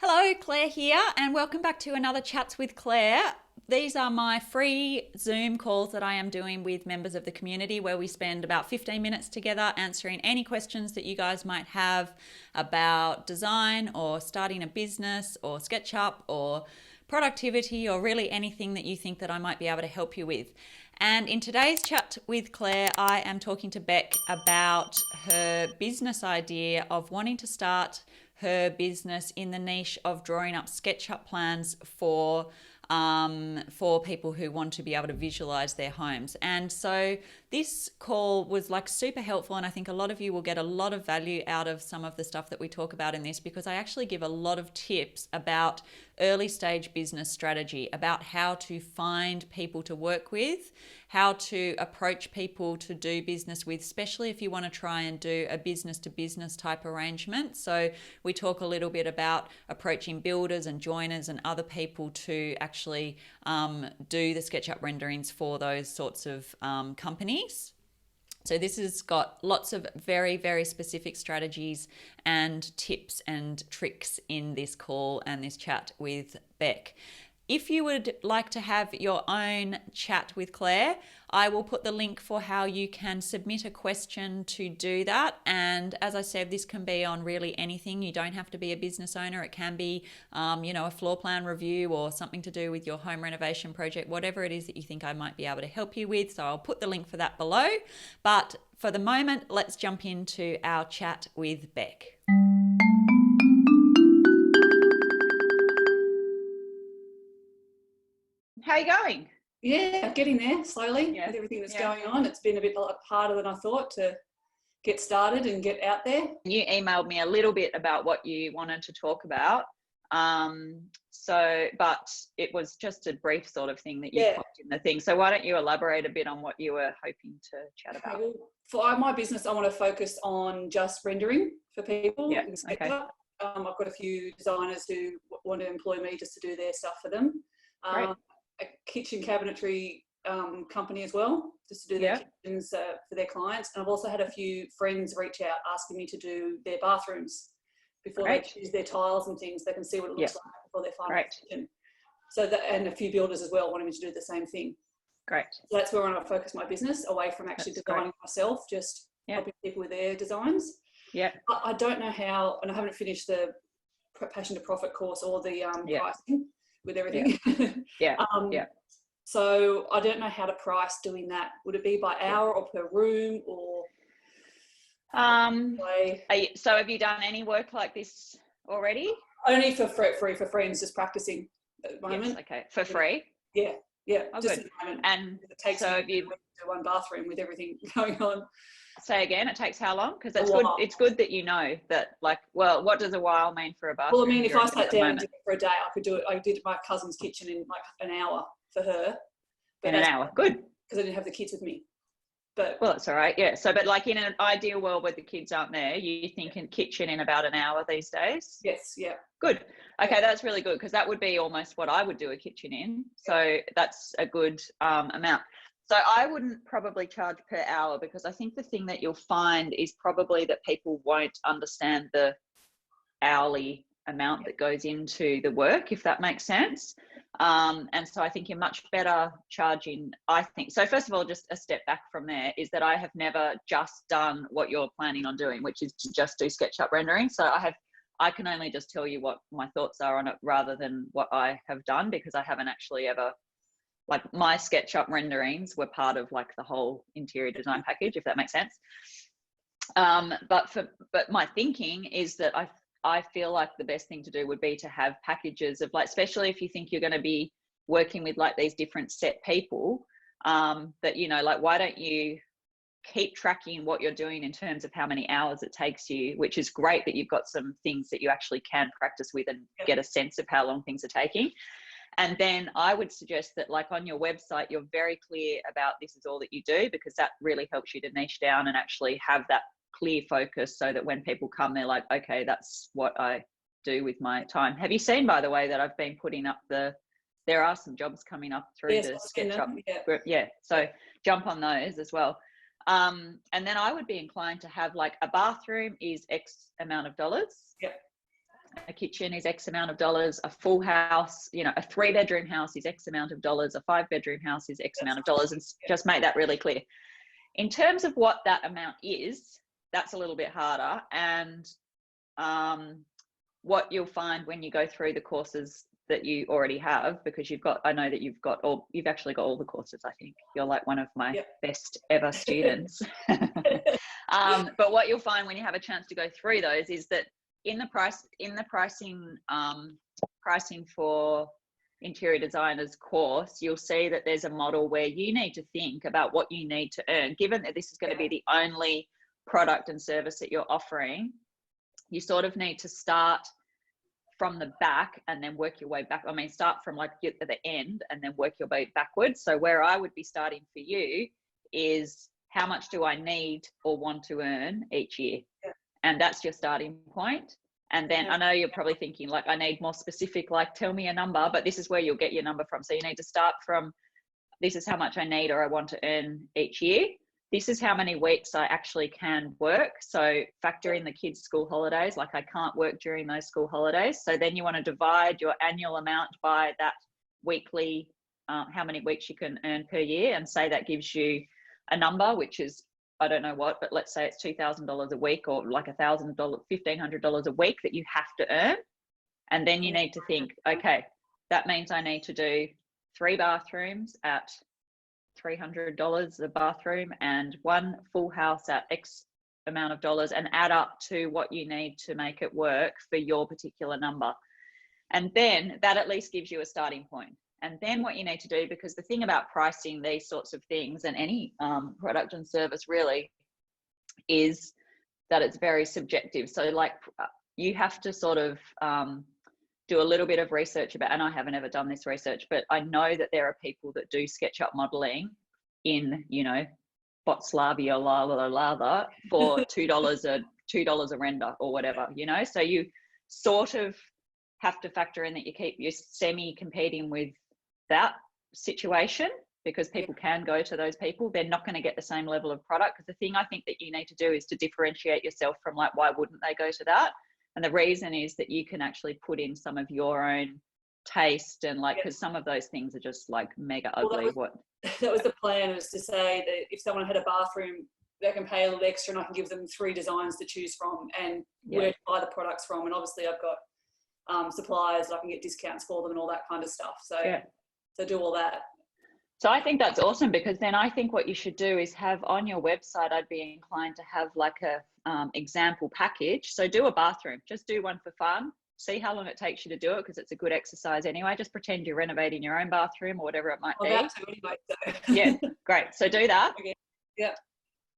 Hello, Claire here, and welcome back to another Chats with Claire. These are my free Zoom calls that I am doing with members of the community where we spend about 15 minutes together answering any questions that you guys might have about design or starting a business or SketchUp or productivity or really anything that you think that I might be able to help you with. And in today's chat with Claire, I am talking to Beck about her business idea of wanting to start her business in the niche of drawing up SketchUp plans for people who want to be able to visualize their homes. And so this call was like super helpful, and I think a lot of you will get a lot of value out of some of the stuff that we talk about in this, because I actually give a lot of tips about early stage business strategy, about how to find people to work with, how to approach people to do business with, especially if you want to try and do a business to business type arrangement. So we talk a little bit about approaching builders and joiners and other people to actually do the SketchUp renderings for those sorts of companies. So this has got lots of very, very specific strategies and tips and tricks in this call and this chat with Beck. If you would like to have your own chat with Claire, I will put the link for how you can submit a question to do that. And as I said, this can be on really anything. You don't have to be a business owner. It can be, a floor plan review or something to do with your home renovation project, whatever it is that you think I might be able to help you with. So I'll put the link for that below. But for the moment, let's jump into our chat with Beck. How are you going? Yeah, getting there slowly with everything that's going on. It's been a bit harder than I thought to get started and get out there. You emailed me a little bit about what you wanted to talk about. But it was just a brief sort of thing that you popped in the thing. So why don't you elaborate a bit on what you were hoping to chat about? For my business, I want to focus on just rendering for people. Yeah, okay. I've got a few designers who want to employ me just to do their stuff for them. A kitchen cabinetry company as well, just to do their kitchens for their clients. And I've also had a few friends reach out asking me to do their bathrooms before they choose their tiles and things. They can see what it looks like before they find the kitchen. So and a few builders as well wanting me to do the same thing. Great. So that's where I want to focus my business, away from actually designing myself, just helping people with their designs. Yeah. I don't know how, and I haven't finished the Passion to Profit course or the pricing with everything. So I don't know how to price doing that. Would it be by hour or per room or? So have you done any work like this already? Only for free, for friends, just practicing at the moment. Yes, okay, for free? Yeah. Oh, just good. At the moment. And it takes so have you do one bathroom with everything going on. Say again, it takes how long? Because that's good. It's good that you know that, like, well, what does a while mean for a bathroom? Well, I mean, if I sat down and did it for a day, I could do it. I did my cousin's kitchen in like an hour for her. In an hour, good. Because I didn't have the kids with me. But well, it's all right. Yeah. So, but like in an ideal world where the kids aren't there, you think in kitchen in about an hour these days? Yes. Yeah. Good. Okay, that's really good, because that would be almost what I would do a kitchen in. So that's a good amount. So I wouldn't probably charge per hour, because I think the thing that you'll find is probably that people won't understand the hourly amount that goes into the work, if that makes sense. And so I think you're much better charging, I think. So first of all, just a step back from there is that I have never just done what you're planning on doing, which is to just do SketchUp rendering. So I can only just tell you what my thoughts are on it rather than what I have done, because I haven't actually ever, like, my SketchUp renderings were part of like the whole interior design package, if that makes sense. But my thinking is that I feel like the best thing to do would be to have packages of, like, especially if you think you're going to be working with like these different set people, that, you know, like, why don't you keep tracking what you're doing in terms of how many hours it takes you, which is great that you've got some things that you actually can practice with and get a sense of how long things are taking. And then I would suggest that, like, on your website, you're very clear about this is all that you do, because that really helps you to niche down and actually have that clear focus, so that when people come, they're like, okay, that's what I do with my time. Have you seen, by the way, that I've been putting up there are some jobs coming up through the SketchUp group. So jump on those as well. And then I would be inclined to have, like, a bathroom is X amount of dollars. a kitchen is X amount of dollars, a full house, you know, a 3-bedroom house is X amount of dollars, a 5-bedroom house is X amount of dollars, and just make that really clear. In terms of what that amount is, that's a little bit harder. And what you'll find when you go through the courses that you already have, because I know that you've actually got all the courses. I think you're like one of my best ever students. But what you'll find when you have a chance to go through those is that in the pricing for interior designers course, you'll see that there's a model where you need to think about what you need to earn, given that this is going to be the only product and service that you're offering. You sort of need to start from the back and then work your way back. I mean, start from like at the end and then work your way backwards. So where I would be starting for you is, how much do I need or want to earn each year? And that's your starting point. And then I know you're probably thinking like, I need more specific, like tell me a number, but this is where you'll get your number from. So you need to start from, this is how much I need or I want to earn each year. This is how many weeks I actually can work. So factor in the kids' school holidays. Like I can't work during those school holidays. So then you want to divide your annual amount by that weekly, how many weeks you can earn per year, and say that gives you a number, which is, I don't know what, but let's say it's $2,000 a week, or like $1,000, $1,500 a week that you have to earn. And then you need to think, okay, that means I need to do 3 bathrooms at $300 a bathroom and 1 full house at X amount of dollars, and add up to what you need to make it work for your particular number. And then that at least gives you a starting point. And then what you need to do, because the thing about pricing these sorts of things, and any product and service really, is that it's very subjective. So like you have to sort of do a little bit of research about, and I haven't ever done this research, but I know that there are people that do SketchUp modeling in, you know, Botslavia, lather for $2 a render or whatever, you know. So you sort of have to factor in that you're semi-competing with that situation, because people can go to those people. They're not going to get the same level of product, because the thing I think that you need to do is to differentiate yourself from, like, why wouldn't they go to that? And the reason is that you can actually put in some of your own taste, and like, because some of those things are just like mega ugly. That was the plan, was to say that if someone had a bathroom, they can pay a little extra and I can give them 3 designs to choose from and where to buy the products from. And obviously I've got suppliers, I can get discounts for them and all that kind of stuff. So so do all that. So I think that's awesome, because then I think what you should do is have on your website, I'd be inclined to have like a example package. So do a bathroom, just do one for fun. See how long it takes you to do it, because it's a good exercise anyway. Just pretend you're renovating your own bathroom or whatever it might be. About to anyway, so. Yeah, great. So do that. Okay. Yeah.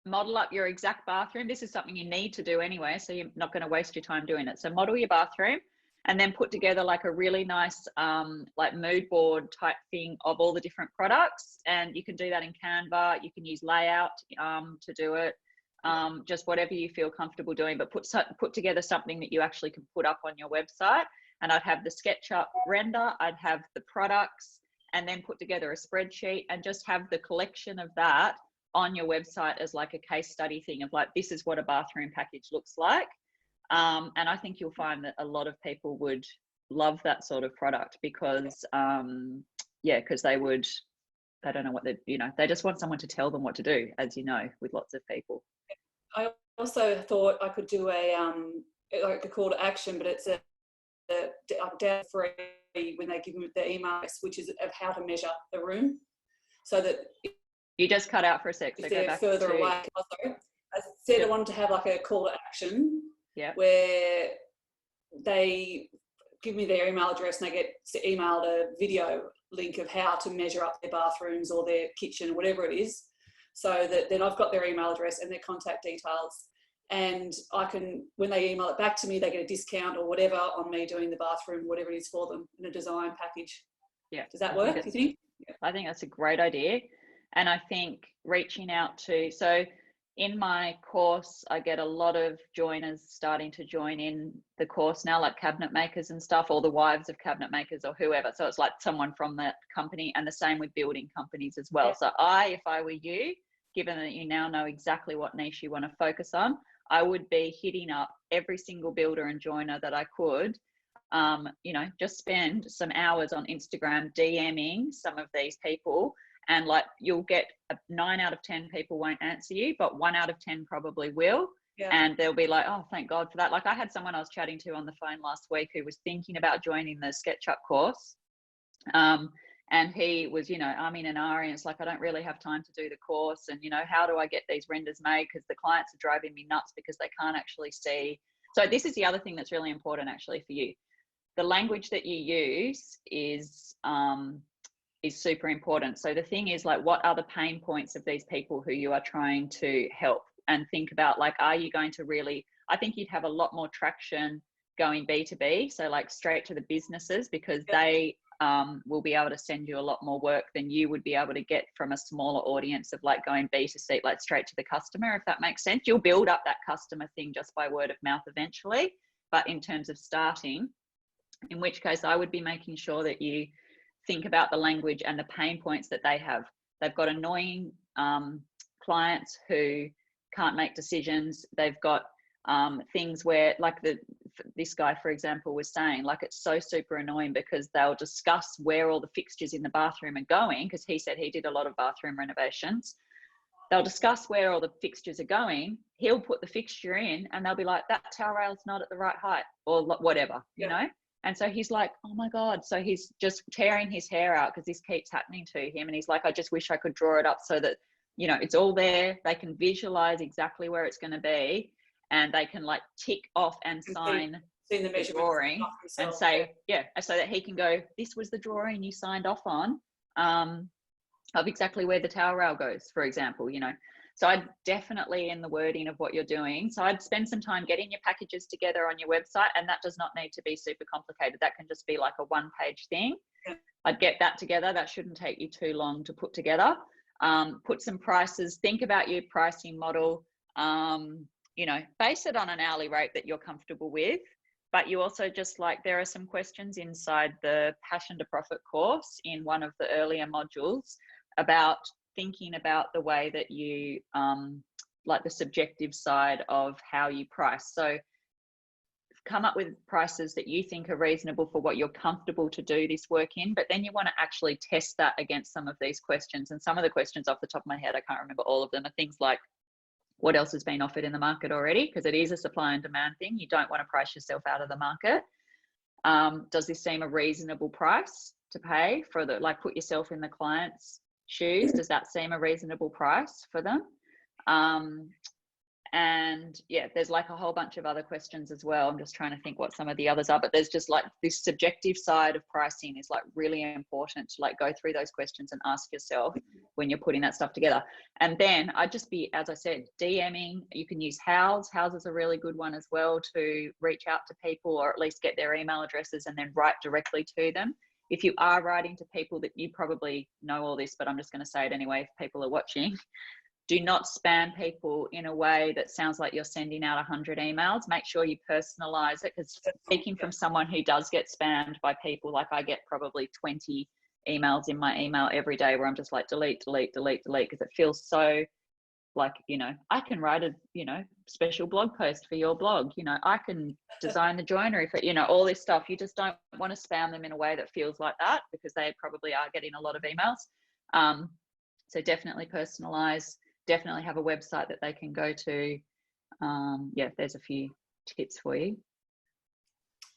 Model up your exact bathroom. This is something you need to do anyway, so you're not going to waste your time doing it. So model your bathroom, and then put together like a really nice like mood board type thing of all the different products. And you can do that in Canva. You can use layout to do it. Just whatever you feel comfortable doing, but put together something that you actually can put up on your website. And I'd have the SketchUp render, I'd have the products, and then put together a spreadsheet and just have the collection of that on your website as like a case study thing of like, this is what a bathroom package looks like. And I think you'll find that a lot of people would love that sort of product, because because they don't know what they just want someone to tell them what to do, as you know, with lots of people. I also thought I could do a like a call to action, but it's a down free when they give me the email, which is of how to measure the room, so that you just cut out for a sec. So if they're further away. I said I wanted to have like a call to action, where they give me their email address and they get emailed a video link of how to measure up their bathrooms or their kitchen, whatever it is, so that then I've got their email address and their contact details, and I can, when they email it back to me, they get a discount or whatever on me doing the bathroom, whatever it is for them, in a design package. Yeah. Does that work, do you think? Yeah. I think that's a great idea. And I think reaching out to, so in my course, I get a lot of joiners starting to join in the course now, like cabinet makers and stuff, or the wives of cabinet makers or whoever. So it's like someone from that company, and the same with building companies as well. So if I were you, given that you now know exactly what niche you want to focus on, I would be hitting up every single builder and joiner that I could. You know, just spend some hours on Instagram DMing some of these people, and like you'll get 9 out of 10 people won't answer you, but 1 out of 10 probably will. Yeah. And they'll be like, oh, thank God for that. Like I had someone I was chatting to on the phone last week who was thinking about joining the SketchUp course. And he was, you know, I'm in an and it's like, I don't really have time to do the course. And, you know, how do I get these renders made? Because the clients are driving me nuts because they can't actually see. So this is the other thing that's really important actually for you. The language that you use is super important. So the thing is, like, what are the pain points of these people who you are trying to help? And think about, like, are you going to really, I think you'd have a lot more traction going B2B. So like straight to the businesses, because they will be able to send you a lot more work than you would be able to get from a smaller audience of like going B2C, like straight to the customer, if that makes sense. You'll build up that customer thing just by word of mouth eventually. But in terms of starting, in which case I would be making sure that you think about the language and the pain points that they have. They've got annoying clients who can't make decisions. They've got things where, like this guy, for example, was saying, like, it's so super annoying because they'll discuss where all the fixtures in the bathroom are going, because he said he did a lot of bathroom renovations. They'll discuss where all the fixtures are going. He'll put the fixture in and they'll be like, that towel rail's not at the right height, or whatever, you know? And so he's like, oh my God. So he's just tearing his hair out because this keeps happening to him. And he's like, I just wish I could draw it up so that, you know, it's all there. They can visualize exactly where it's going to be, and they can like tick off and sign the drawing and say, so that he can go, this was the drawing you signed off on, of exactly where the towel rail goes, for example, you know. So I'd definitely, in the wording of what you're doing, so I'd spend some time getting your packages together on your website, and that does not need to be super complicated. That can just be like a 1-page thing. I'd get that together. That shouldn't take you too long to put together. Put some prices, think about your pricing model, you know, base it on an hourly rate that you're comfortable with. But you also just, like, there are some questions inside the Passion to Profit course in one of the earlier modules about thinking about the way that you, like the subjective side of how you price. So come up with prices that you think are reasonable for what you're comfortable to do this work in, but then you want to actually test that against some of these questions. And some of the questions off the top of my head, I can't remember all of them, are things like, what else has been offered in the market already? Because it is a supply and demand thing. You don't want to price yourself out of the market. Does this seem a reasonable price to pay for the, like, put yourself in the client's shoes? Does that seem a reasonable price for them? And yeah, there's like a whole bunch of other questions as well. I'm just trying to think what some of the others are, but there's just like this subjective side of pricing is like really important to like go through those questions and ask yourself when you're putting that stuff together. And then I'd just be, as I said, DMing. You can use House. House is a really good one as well to reach out to people, or at least get their email addresses and then write directly to them. If you are writing to people, that you probably know all this, but I'm just going to say it anyway if people are watching. Do not spam people in a way that sounds like you're sending out 100 emails. Make sure you personalize it, because speaking from someone who does get spammed by people, like I get probably 20 emails in my email every day where I'm just like, delete, delete, delete, delete, because it feels so like, you know, I can write a, you know, special blog post for your blog. You know, I can design the joinery for, you know, all this stuff. You just don't want to spam them in a way that feels like that, because they probably are getting a lot of emails. So definitely personalize. Definitely have a website that they can go to. Yeah, there's a few tips for you.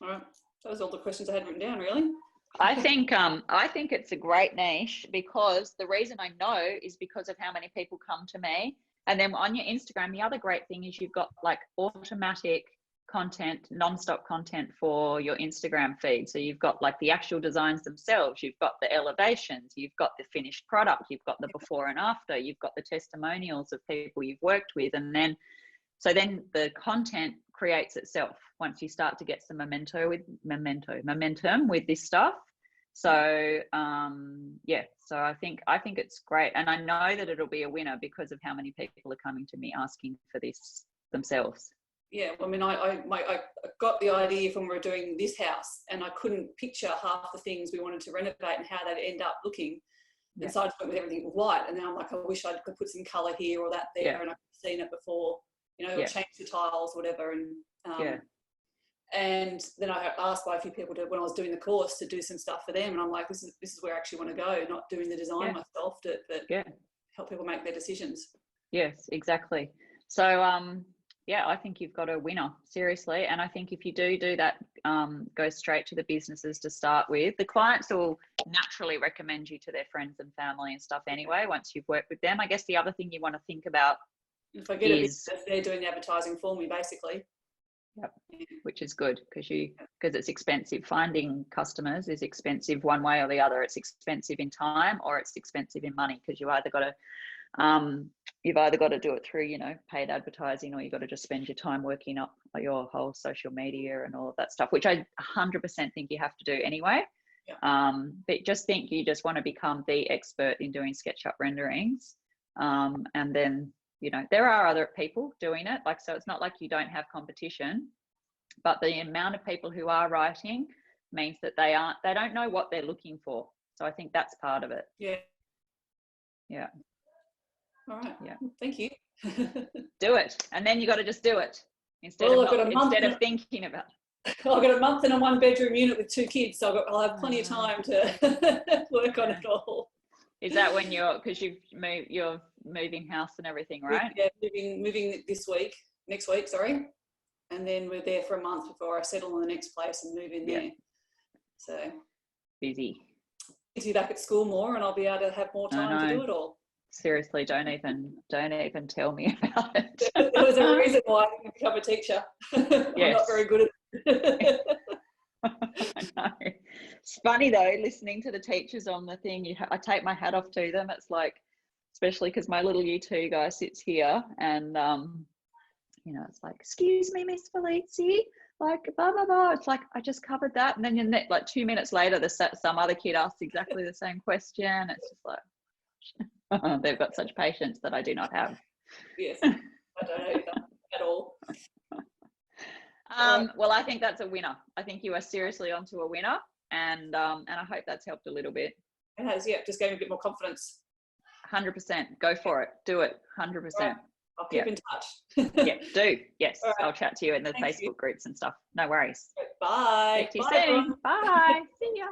All right, that was all the questions I had written down, really. I think it's a great niche, because the reason I know is because of how many people come to me. And then on your Instagram, the other great thing is you've got like automatic content, non-stop content for your Instagram feed. So you've got like the actual designs themselves, you've got the elevations, you've got the finished product, you've got the before and after, you've got the testimonials of people you've worked with. And then, so then the content creates itself once you start to get some momentum with this stuff. So yeah, so I think it's great. And I know that it'll be a winner because of how many people are coming to me asking for this themselves. Yeah, I mean, I got the idea from when we were doing this house, and I couldn't picture half the things we wanted to renovate and how they'd end up looking. Yeah. And so I just went with everything white, and then I'm like, I wish I could put some colour here or that there, and I've seen it before. you know, or change the tiles, whatever. And and then I asked by a few people when I was doing the course to do some stuff for them, and I'm like, this is where I actually want to go, not doing the design myself, but help people make their decisions. Yes, exactly. So I think you've got a winner, seriously. And I think if you do that, go straight to the businesses to start with, the clients will naturally recommend you to their friends and family and stuff anyway, once you've worked with them. I guess the other thing you want to think about, if I get a business, they're doing the advertising for me, basically. Yep. Which is good, because it's expensive. Finding customers is expensive one way or the other. It's expensive in time or it's expensive in money, because you've either got to do it through, you know, paid advertising, or you've got to just spend your time working up your whole social media and all of that stuff, which I 100% think you have to do anyway. But just think you just want to become the expert in doing SketchUp renderings, and then, you know, there are other people doing it, like, so it's not like you don't have competition, but the amount of people who are writing means that they don't know what they're looking for. So I think that's part of it. Yeah. All right. Yeah. Thank you. Do it. And then you got to just do it instead of thinking about it. I've got a month in a 1-bedroom unit with 2 kids, so I'll have plenty of time to work on it all. Is that when because you're moving house and everything, right? Yeah, moving next week, sorry. And then we're there for a month before I settle in the next place and move in there. So busy. Back at school more, and I'll be able to have more time to do it all. Seriously, don't even tell me about it. There was a reason why I didn't become a teacher. I'm not very good at it. I know. It's funny though, listening to the teachers on the thing. I take my hat off to them. It's like, especially because my little U2 guy sits here, and you know, it's like, excuse me, Miss Felici, like blah blah blah. It's like, I just covered that, and then like 2 minutes later, some other kid asks exactly the same question. It's just like, they've got such patience that I do not have. Yes, I don't have that at all. Well, I think that's a winner. I think you are seriously onto a winner, and I hope that's helped a little bit. It has, just gave me a bit more confidence. 100%. Go for it. Do it. 100%. Right. I'll keep in touch. Do. Yes. Right. I'll chat to you in the Facebook groups and stuff. No worries. Bye. Talk to you soon. Bye. See ya.